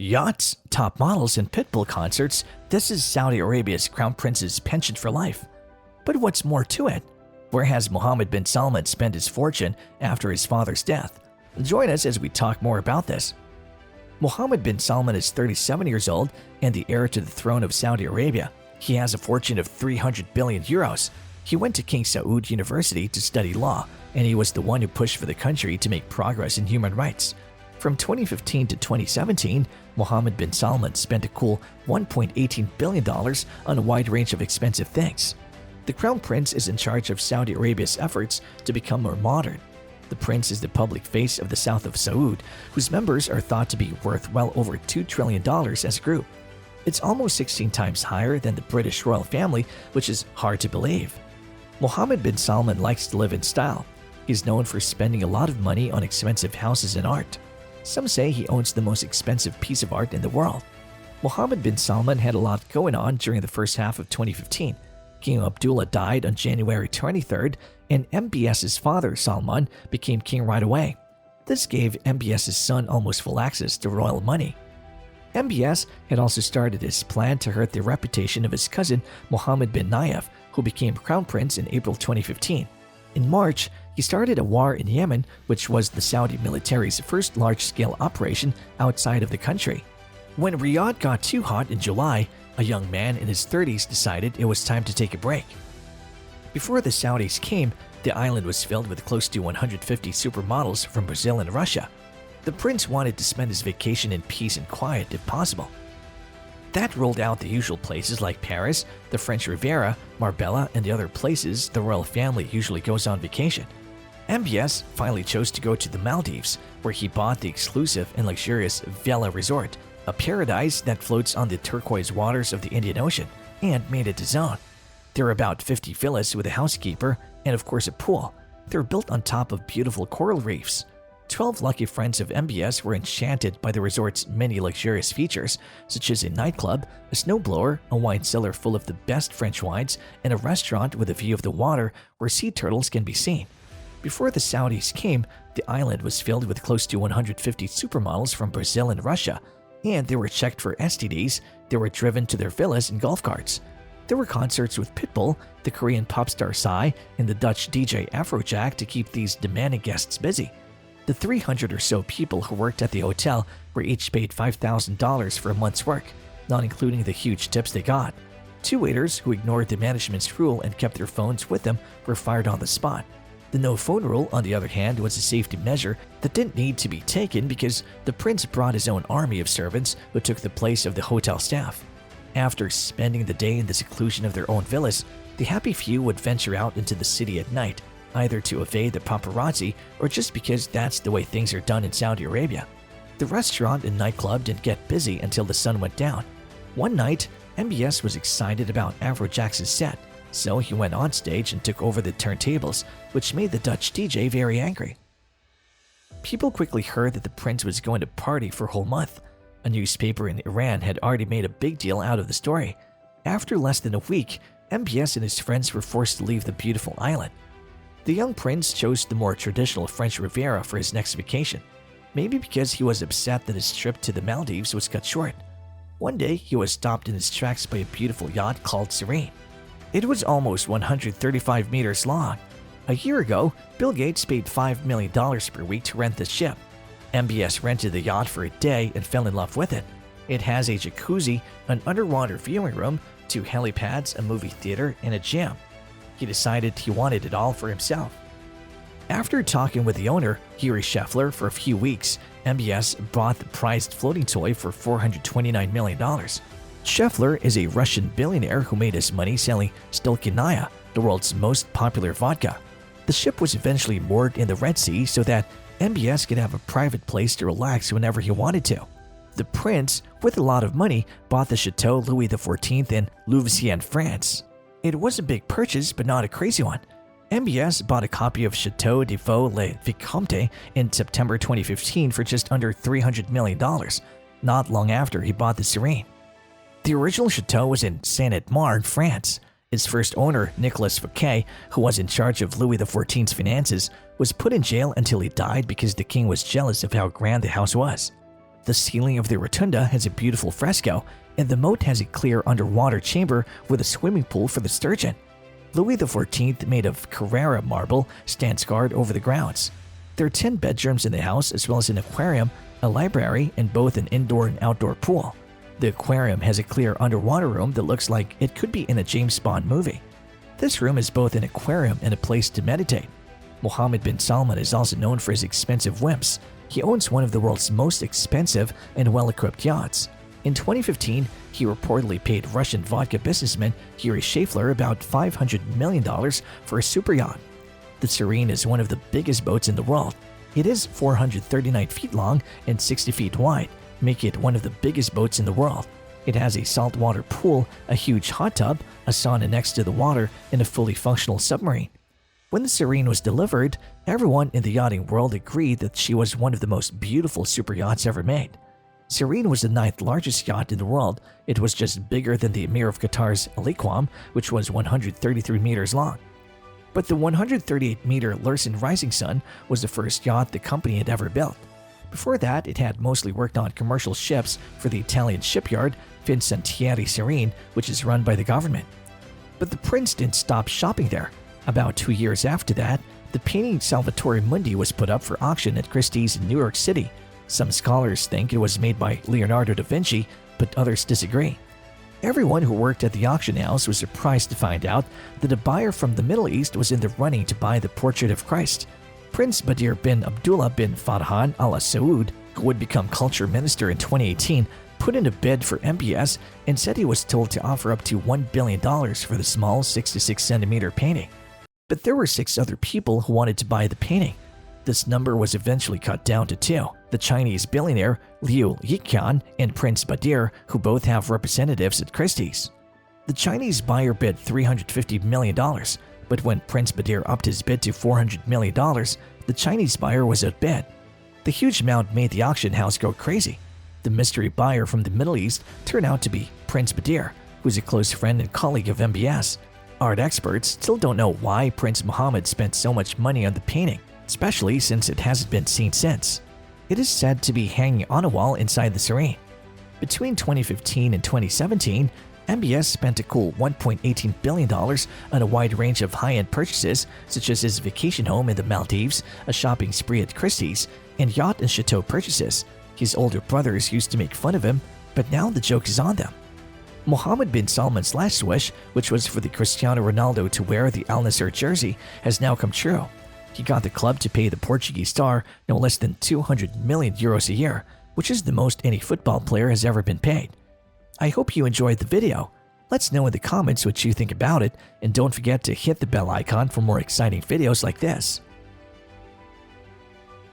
Yachts, top models, and Pitbull concerts, this is Saudi Arabia's Crown Prince's penchant for life. But what's more to it? Where has Muhammed Bin Salman spent his fortune after his father's death? Join us as we talk more about this. Muhammed Bin Salman is 37 years old and the heir to the throne of Saudi Arabia. He has a fortune of 300 billion euros. He went to King Saud University to study law, and he was the one who pushed for the country to make progress in human rights. From 2015 to 2017, Muhammed Bin Salman spent a cool $1.18 billion on a wide range of expensive things. The Crown Prince is in charge of Saudi Arabia's efforts to become more modern. The prince is the public face of the south of Saud, whose members are thought to be worth well over $2 trillion as a group. It's almost 16 times higher than the British royal family, which is hard to believe. Muhammed Bin Salman likes to live in style. He's known for spending a lot of money on expensive houses and art. Some say he owns the most expensive piece of art in the world. Muhammed Bin Salman had a lot going on during the first half of 2015. King Abdullah died on January 23rd, and MBS's father, Salman, became king right away. This gave MBS's son almost full access to royal money. MBS had also started his plan to hurt the reputation of his cousin, Mohammed bin Nayef, who became crown prince in April 2015. In March, he started a war in Yemen, which was the Saudi military's first large-scale operation outside of the country. When Riyadh got too hot in July, a young man in his 30s decided it was time to take a break. Before the Saudis came, the island was filled with close to 150 supermodels from Brazil and Russia. The prince wanted to spend his vacation in peace and quiet if possible. That ruled out the usual places like Paris, the French Riviera, Marbella, and the other places the royal family usually goes on vacation. MBS finally chose to go to the Maldives, where he bought the exclusive and luxurious Vela Resort, a paradise that floats on the turquoise waters of the Indian Ocean, and made it his own. There are about 50 villas with a housekeeper and of course a pool. They're built on top of beautiful coral reefs. 12 lucky friends of MBS were enchanted by the resort's many luxurious features, such as a nightclub, a snowblower, a wine cellar full of the best French wines, and a restaurant with a view of the water where sea turtles can be seen. Before the Saudis came, the island was filled with close to 150 supermodels from Brazil and Russia, and they were checked for STDs. They were driven to their villas in golf carts. There were concerts with Pitbull, the Korean pop star Psy, and the Dutch DJ Afrojack to keep these demanding guests busy. The 300 or so people who worked at the hotel were each paid $5,000 for a month's work, not including the huge tips they got. 2 waiters who ignored the management's rule and kept their phones with them were fired on the spot. The no-phone rule, on the other hand, was a safety measure that didn't need to be taken because the prince brought his own army of servants who took the place of the hotel staff. After spending the day in the seclusion of their own villas, the happy few would venture out into the city at night, either to evade the paparazzi or just because that's the way things are done in Saudi Arabia. The restaurant and nightclub didn't get busy until the sun went down. One night, MBS was excited about Afrojack's set, so he went on stage and took over the turntables, which made the Dutch DJ very angry. People quickly heard that the prince was going to party for a whole month. A newspaper in Iran had already made a big deal out of the story. After less than a week, MBS and his friends were forced to leave the beautiful island. The young prince chose the more traditional French Riviera for his next vacation, maybe because he was upset that his trip to the Maldives was cut short. One day, he was stopped in his tracks by a beautiful yacht called Serene. It was almost 135 meters long. A year ago, Bill Gates paid $5 million per week to rent this ship. MBS rented the yacht for a day and fell in love with it. It has a jacuzzi, an underwater viewing room, 2 helipads, a movie theater, and a gym. He decided he wanted it all for himself. After talking with the owner, Yuri Scheffler, for a few weeks, MBS bought the prized floating toy for $429 million. Scheffler is a Russian billionaire who made his money selling Stolkinaya, the world's most popular vodka. The ship was eventually moored in the Red Sea so that MBS could have a private place to relax whenever he wanted to. The prince, with a lot of money, bought the Chateau Louis XIV in Louveciennes, France. It was a big purchase, but not a crazy one. MBS bought a copy of Chateau de Vaux le Vicomte in September 2015 for just under $300 million, not long after he bought the Serene. The original chateau was in Saint-Edmard, France. Its first owner, Nicolas Fouquet, who was in charge of Louis XIV's finances, was put in jail until he died because the king was jealous of how grand the house was. The ceiling of the rotunda has a beautiful fresco, and the moat has a clear underwater chamber with a swimming pool for the sturgeon. Louis XIV, made of Carrara marble, stands guard over the grounds. There are 10 bedrooms in the house, as well as an aquarium, a library, and both an indoor and outdoor pool. The aquarium has a clear underwater room that looks like it could be in a James Bond movie. This room is both an aquarium and a place to meditate. Muhammed Bin Salman is also known for his expensive whims. He owns one of the world's most expensive and well-equipped yachts. In 2015, he reportedly paid Russian vodka businessman Yuri Shafler about $500 million for a super yacht. The Serene is one of the biggest boats in the world. It is 439 feet long and 60 feet wide, making it one of the biggest boats in the world. It has a saltwater pool, a huge hot tub, a sauna next to the water, and a fully functional submarine. When the Serene was delivered, everyone in the yachting world agreed that she was one of the most beautiful super yachts ever made. Serene was the 9th largest yacht in the world. It was just bigger than the Emir of Qatar's Aliquam, which was 133 meters long. But the 138-meter Lursen Rising Sun was the first yacht the company had ever built. Before that, it had mostly worked on commercial ships for the Italian shipyard Fincantieri Serene, which is run by the government. But the prince didn't stop shopping there. About 2 years after that, the painting Salvatore Mundi was put up for auction at Christie's in New York City. Some scholars think it was made by Leonardo da Vinci, but others disagree. Everyone who worked at the auction house was surprised to find out that a buyer from the Middle East was in the running to buy the portrait of Christ. Prince Badir bin Abdullah bin Farhan Al Saud, who would become culture minister in 2018, put in a bid for MBS and said he was told to offer up to $1 billion for the small 66-centimeter painting. But there were 6 other people who wanted to buy the painting. This number was eventually cut down to 2, the Chinese billionaire Liu Yiqian and Prince Badir, who both have representatives at Christie's. The Chinese buyer bid $350 million, but when Prince Badir upped his bid to $400 million, the Chinese buyer was outbid. The huge amount made the auction house go crazy. The mystery buyer from the Middle East turned out to be Prince Badir, who's a close friend and colleague of MBS. Art experts still don't know why Prince Mohammed spent so much money on the painting, especially since it hasn't been seen since. It is said to be hanging on a wall inside the Serene. Between 2015 and 2017, MBS spent a cool $1.18 billion on a wide range of high-end purchases, such as his vacation home in the Maldives, a shopping spree at Christie's, and yacht and chateau purchases. His older brothers used to make fun of him, but now the joke is on them. Muhammed Bin Salman's last wish, which was for the Cristiano Ronaldo to wear the Al Nassr jersey, has now come true. He got the club to pay the Portuguese star no less than 200 million euros a year, which is the most any football player has ever been paid. I hope you enjoyed the video. Let's know in the comments what you think about it, and don't forget to hit the bell icon for more exciting videos like this.